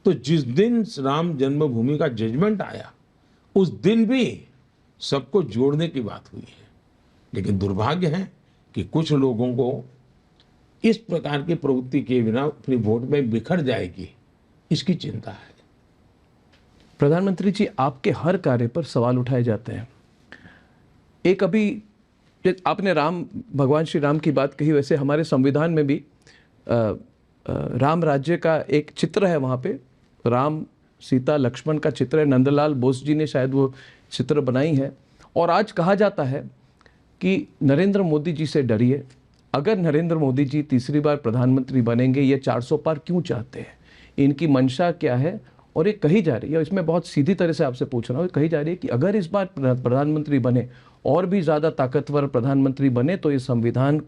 तो जिस दिन राम जन्मभूमि का जजमेंट आया उस दिन भी सबको जोड़ने की बात हुई है, लेकिन दुर्भाग्य है कि कुछ लोगों को इस प्रकार की प्रवृत्ति के बिना अपनी वोट में बिखर जाएगी, इसकी चिंता है। प्रधानमंत्री जी, आपके हर कार्य पर सवाल उठाए जाते हैं। एक अभी आपने भगवान श्री राम की बात कही, वैसे हमारे संविधान में भी राम राज्य का एक चित्र है, वहाँ पे राम सीता लक्ष्मण का चित्र है। नंदलाल बोस जी ने शायद वो चित्र बनाई है। और आज कहा जाता है कि नरेंद्र मोदी जी से डरिए, अगर नरेंद्र मोदी जी तीसरी बार प्रधानमंत्री बनेंगे, ये 400 पार क्यों चाहते हैं, इनकी मंशा क्या है। और ये कही जा रही है, इसमें बहुत सीधी तरह से आपसे पूछ रहा हूँ, कही जा रही है कि अगर इस बार प्रधानमंत्री बने और भी ज़्यादा ताकतवर प्रधानमंत्री बने तो इस संविधान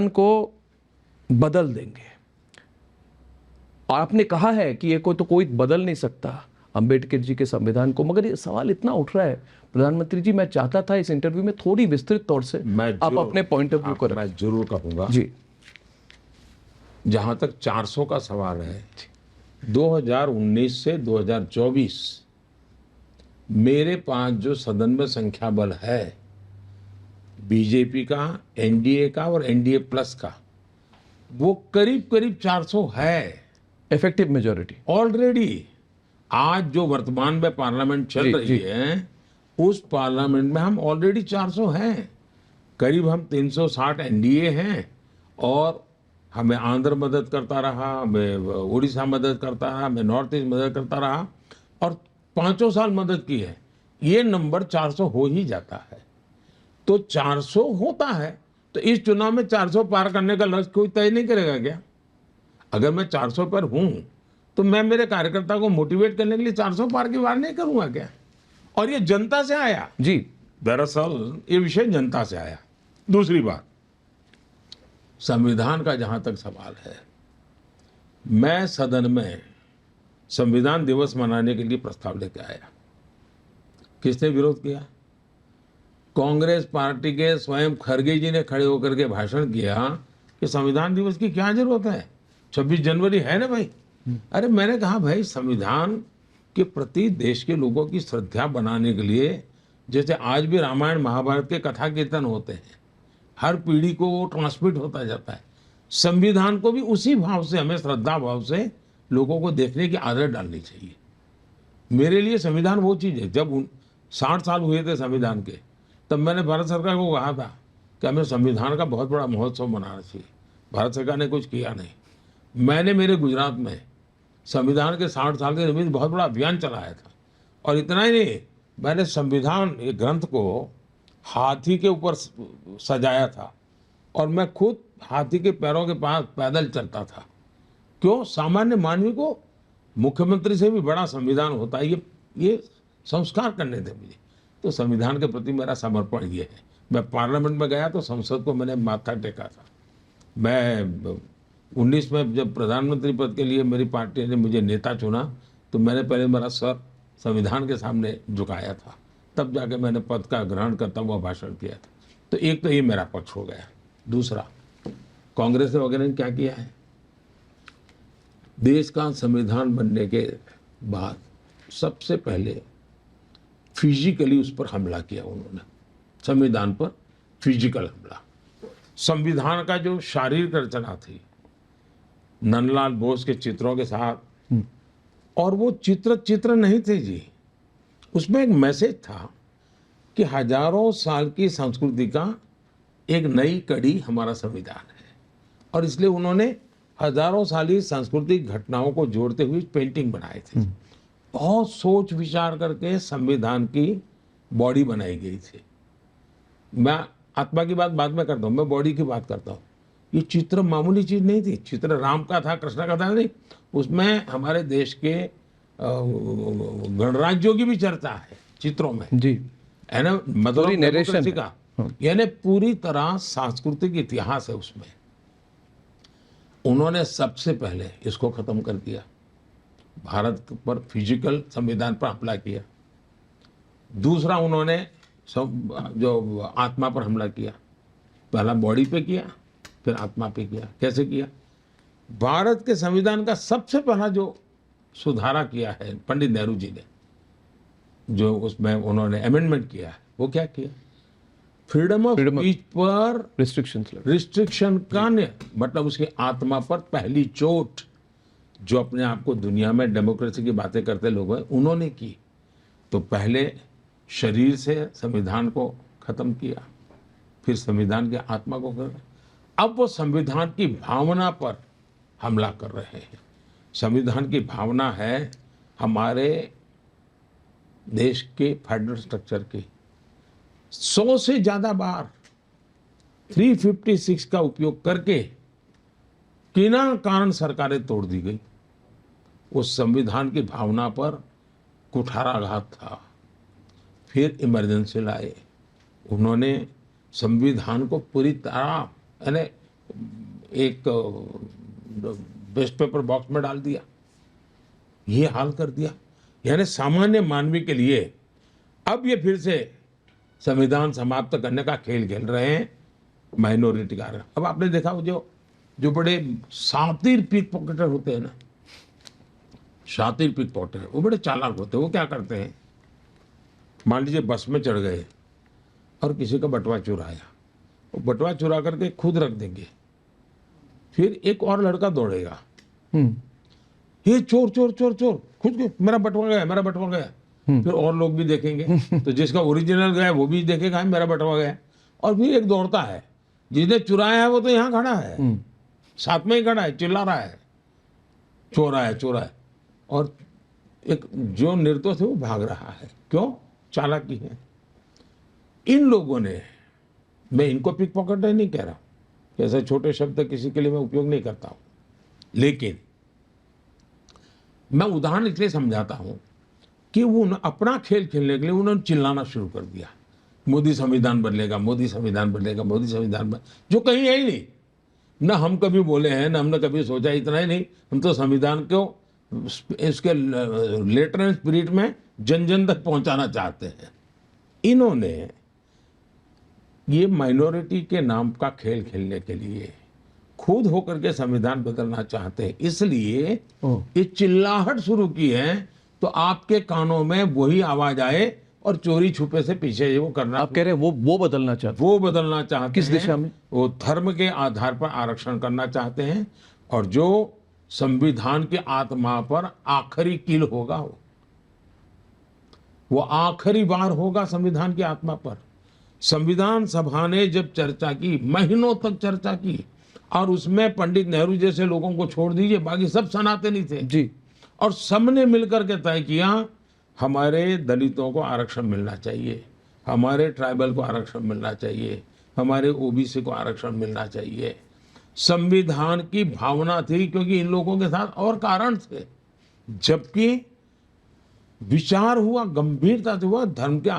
को बदल देंगे। और आपने कहा है कि ये कोई बदल नहीं सकता अंबेडकर जी के संविधान को, मगर ये सवाल इतना उठ रहा है प्रधानमंत्री जी, मैं चाहता था इस इंटरव्यू में थोड़ी विस्तृत तौर से आप अपने पॉइंट ऑफ व्यू को मैं जरूर कहूँगा जी। जहाँ तक 400 का सवाल है, 2019 से 2024 मेरे पास जो सदन में संख्या बल है, बीजेपी का, एनडीए का और एनडीए प्लस का, वो करीब करीब 400 है, इफेक्टिव मेजॉरिटी ऑलरेडी। आज जो वर्तमान में पार्लियामेंट चल रही है, उस पार्लियामेंट में हम ऑलरेडी 400 हैं। करीब हम 360 एनडीए हैं, और हमें आंध्र मदद करता रहा, हमें उड़ीसा मदद करता रहा, हमें नॉर्थ ईस्ट मदद करता रहा, और 5 साल मदद की है। ये नंबर 400 हो ही जाता है। तो 400 होता है, तो इस चुनाव में 400 पार करने का लक्ष्य कोई तय नहीं करेगा क्या? अगर मैं 400 पर हूं तो मैं मेरे कार्यकर्ता को मोटिवेट करने के लिए 400 पार की बात नहीं करूंगा क्या? और ये जनता से आया जी, दरअसल ये विषय जनता से आया। दूसरी बात, संविधान का जहां तक सवाल है, मैं सदन में संविधान दिवस मनाने के लिए प्रस्ताव लेकर आया। किसने विरोध किया? कांग्रेस पार्टी के स्वयं खड़गे जी ने खड़े होकर के भाषण किया कि संविधान दिवस की क्या जरूरत है, 26 जनवरी है ना भाई। अरे मैंने कहा भाई, संविधान के प्रति देश के लोगों की श्रद्धा बनाने के लिए, जैसे आज भी रामायण महाभारत के कथा कीर्तन होते हैं, हर पीढ़ी को वो ट्रांसमिट होता जाता है, संविधान को भी उसी भाव से, हमें श्रद्धा भाव से लोगों को देखने की आदत डालनी चाहिए। मेरे लिए संविधान वो चीज़ है, जब 60 साल हुए थे संविधान के, तब मैंने भारत सरकार को कहा था कि हमें संविधान का बहुत बड़ा महोत्सव मनाना चाहिए। भारत सरकार ने कुछ किया नहीं। मैंने मेरे गुजरात में संविधान के 60 साल के निमित्त बहुत बड़ा अभियान चलाया था, और इतना ही नहीं, मैंने संविधान ये ग्रंथ को हाथी के ऊपर सजाया था, और मैं खुद हाथी के पैरों के पास पैदल चलता था। क्यों? सामान्य मानवी को मुख्यमंत्री से भी बड़ा संविधान होता है, ये संस्कार करने थे मुझे। तो संविधान के प्रति मेरा समर्पण ये है। मैं पार्लियामेंट में गया तो संसद को मैंने माथा टेका था। मैं 19 में जब प्रधानमंत्री पद के लिए मेरी पार्टी ने मुझे नेता चुना, तो मैंने पहले मेरा सर संविधान के सामने झुकाया था, तब जाके मैंने पद का ग्रहण करता हुआ भाषण किया था। तो एक तो ये मेरा पक्ष हो गया। दूसरा, कांग्रेस वगैरह ने क्या किया है, देश का संविधान बनने के बाद सबसे पहले फिजिकली उस पर हमला किया उन्होंने, संविधान पर फिजिकल हमला। संविधान का जो शारीरिक रचना थी नंदलाल बोस के चित्रों के साथ, और वो चित्र नहीं थे जी, उसमें एक मैसेज था कि हजारों साल की संस्कृति का एक नई कड़ी हमारा संविधान है, और इसलिए उन्होंने हजारों साली सांस्कृतिक घटनाओं को जोड़ते हुए पेंटिंग बनाए थे। बहुत सोच विचार करके संविधान की बॉडी बनाई गई थी। मैं आत्मा की बात बाद में करता हूँ, मैं बॉडी की बात करता हूँ। ये चित्र मामूली चीज नहीं थी। चित्र राम का था, कृष्ण का था नहीं, उसमें हमारे देश के गणराज्यों की भी चर्चा है चित्रों में जी, है ना, मतलब नरेशन का, यानी पूरी तरह सांस्कृतिक इतिहास है उसमें। उन्होंने सबसे पहले इसको खत्म कर दिया, भारत पर फिजिकल संविधान पर हमला किया। दूसरा, उन्होंने जो आत्मा पर हमला किया, पहला बॉडी पे किया, फिर आत्मा पे किया। कैसे किया? भारत के संविधान का सबसे पहला जो सुधारा किया है पंडित नेहरू जी ने, जो उसमें उन्होंने अमेंडमेंट किया है, वो क्या किया, फ्रीडम ऑफ स्पीच पर रिस्ट्रिक्शन का मतलब उसकी आत्मा पर पहली चोट जो अपने आप को दुनिया में डेमोक्रेसी की बातें करते लोग हैं उन्होंने की। तो पहले शरीर से संविधान को खत्म किया, फिर संविधान की आत्मा को कर, अब वो संविधान की भावना पर हमला कर रहे हैं। संविधान की भावना है हमारे देश के फेडरल स्ट्रक्चर की। 100 से ज्यादा बार 356 का उपयोग करके बिना कारण सरकारें तोड़ दी गई। उस संविधान की भावना पर कुठाराघात था। फिर इमरजेंसी लाए, उन्होंने संविधान को पूरी तरह यानी एक वेस्ट पेपर बॉक्स में डाल दिया, ये हाल कर दिया। यानी सामान्य मानवी के लिए अब ये फिर से संविधान समाप्त करने का खेल खेल रहे हैं माइनॉरिटी का। अब आपने देखा जो बड़े शातिर पिक पॉकेटर होते हैं ना, शातिर पिक पॉकेटर, वो बड़े चालाक होते हैं। वो क्या करते हैं, मान लीजिए बस में चढ़ गए और किसी का बटुआ चुराया, वो बटुआ चुरा करके खुद रख देंगे, फिर एक और लड़का दौड़ेगा, ये चोर चोर चोर चोर, खुद के मेरा बटुआ गया, मेरा बटुआ गया। फिर और लोग भी देखेंगे, तो जिसका ओरिजिनल गया वो भी देखेगा मेरा बटुआ गया। और फिर एक दौड़ता है, जिसने चुराया है वो तो यहाँ खड़ा है, साथ में ही खड़ा है, चिल्ला रहा है चोरा है चोरा है, और एक जो निर्दोष है वो भाग रहा है। क्यों? चालाकी है। इन लोगों ने, मैं इनको पिक पॉकेटर नहीं कह रहा, ऐसे छोटे शब्द किसी के लिए मैं उपयोग नहीं करता हूं, लेकिन मैं उदाहरण इसलिए समझाता हूं कि वो अपना खेल खेलने के लिए उन्होंने चिल्लाना शुरू कर दिया, मोदी संविधान बदलेगा, मोदी संविधान बदलेगा, मोदी संविधान बदलेगा, जो कहीं है ही नहीं। न हम कभी बोले हैं, न हमने कभी सोचा, इतना ही नहीं, हम तो संविधान को इसके लेटर एंड स्पिरिट में जन जन तक पहुंचाना चाहते हैं। इन्होंने ये माइनॉरिटी के नाम का खेल खेलने के लिए खुद होकर के संविधान बदलना चाहते हैं, इसलिए ये चिल्लाहट शुरू की है। तो आपके कानों में वही आवाज आए और चोरी छुपे से पीछे वो करना। आप कह रहे हैं वो बदलना चाहते हैं? वो बदलना चाहते किस हैं। दिशा में? वो धर्म के आधार पर आरक्षण करना चाहते हैं, और जो संविधान की आत्मा पर आखिरी कील होगा, वो आखिरी बार होगा संविधान की आत्मा पर। संविधान सभा ने जब चर्चा की, महीनों तक चर्चा की, और उसमें पंडित नेहरू जैसे लोगों को छोड़ दीजिए, बाकी सब सनातनी थे जी, और सबने मिलकर के तय किया हमारे दलितों को आरक्षण मिलना चाहिए, हमारे ट्राइबल को आरक्षण मिलना चाहिए, हमारे ओबीसी को आरक्षण मिलना चाहिए। संविधान की भावना थी, क्योंकि इन लोगों के साथ और कारण थे। जबकि विचार हुआ, गंभीरता से हुआ, धर्म के